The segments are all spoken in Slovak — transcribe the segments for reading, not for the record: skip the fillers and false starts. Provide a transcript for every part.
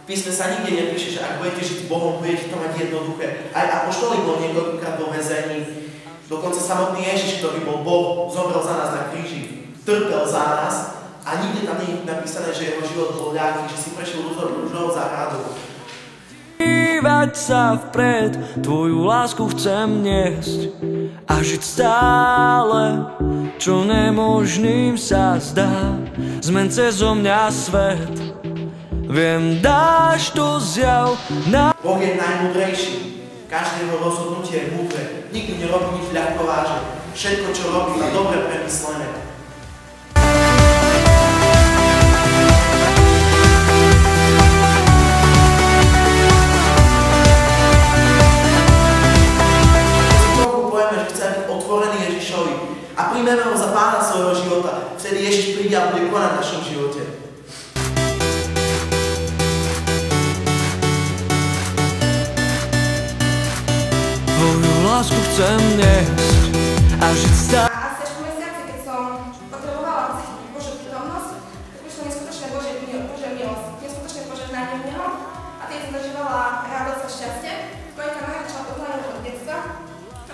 písme sa nikde nepíše, že ak budete žiť s Bohom, budete to mať jednoduché. Aj apoštolík bol niekoľkokrát vo väzení. Dokonca samotný Ježiš, ktorý bol Boh, zomrel za nás na kríži, trpel za nás a nikde tam nie je napísané, že jeho život bol ľahký, že si prešiel rúžovou záhradou. Dívať sa vpred, tvoju lásku chcem niesť a žiť stále, čo nemožným sa zdá. Zmen cezo mňa svet, viem, dáš to zjav na... Boh je najmúdrejší, každé jeho rozhodnutie je múdre, nikdy nerobí nič ľahkovážne, všetko, čo robí, má dobre premyslené. A príjmeme ho za pána svojho života, vtedy Ježiš príde a bude konať v našom živote. Tvoju lásku chcem niesť a žiť stále. A asi až po mesiaci, keď som potrebovala cítiť Božiu prítomnosť, tak prišlo neskutočné Božie milosť, neskutočné požehnanie v neho a tým som zažívala radosť a šťastie. Spojenka ma začala poznať od detstva.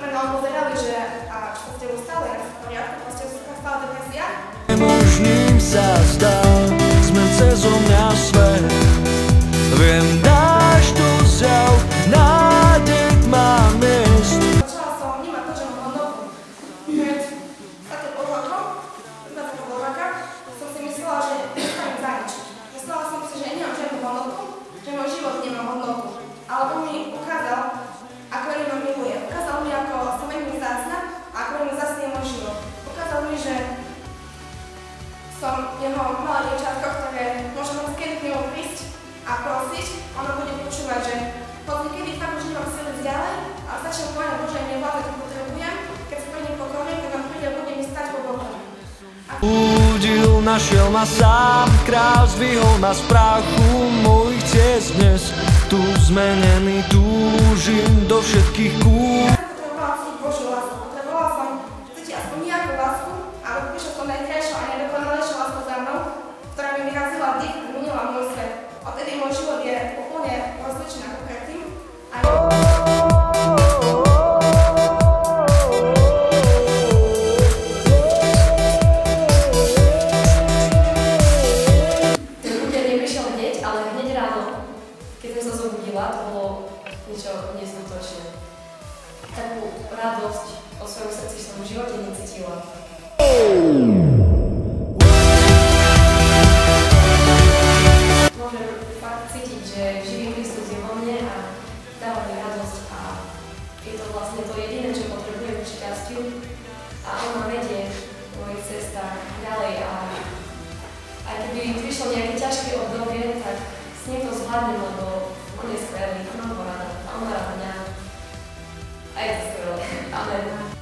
Nám pozerali, že a čo sa s tebou stalo, ja sa poriadku, vlastne sa stala depresia. Nemožným sa zdá, zmen cezo mňa svet, viem, dáš to zjav, nádej má miest. Začala som vnímať to, že mám hodnotu. Pred takým odlakom, iba taká odlaka, som si myslela, že nestanem za nič. Myslela som si, že nemám žiadnu hodnotu, že môj život nemá hodnotu. Ale on mi ukázal, ako veľmi ma miluje. Ukázal mi, ako som veľmi vzácna a ako veľmi vzácny je môj život. Ukázal mi, že som jeho malé dievčatko, ktoré môže moc kedy k nemu prísť a prosiť. Ono bude počúvať, že hoď niekedy fakt už nemám síly ďalej, ale začnem povedať, Bože, aj mne vládne, keď potrebujem. Keď sa pre ním pokorím, tak vám príde a bude mi stať po Bohu. Budil, našiel ma sám, král zdvihol ma z prachu mojich ciest dnes. Tu zmenený túžim do všetkých kúl. Ja som potrebovala cítiť Božiu lásku. Potrebovala som cítiť aspoň nejakú lásku, ale prišla som najkrajšou a najdokonalejšou lásku za mnou, ktorá mi vyrazila dých a zmenila môj svet. Odtedy môj život je úplne rozličný ako predtým. Ten úder neprišiel hneď, ale hneď ráno, keď som sa zobudila, to bolo niečo neskutočné. Takú radosť o svojom srdci som v živote necítila. Môžem fakt cítiť, že živý Kristus je vo mne a dáva mi radosť a je to vlastne to jediné, čo potrebujem k šťastiu a on ma vedie v mojich cestách ďalej a aj keby prišlo nejaké ťažké obdobie, tak s ním to zvládnem, lebo on je skvelý, on má rada a on má rád mňa. A je to skvelé. Amen.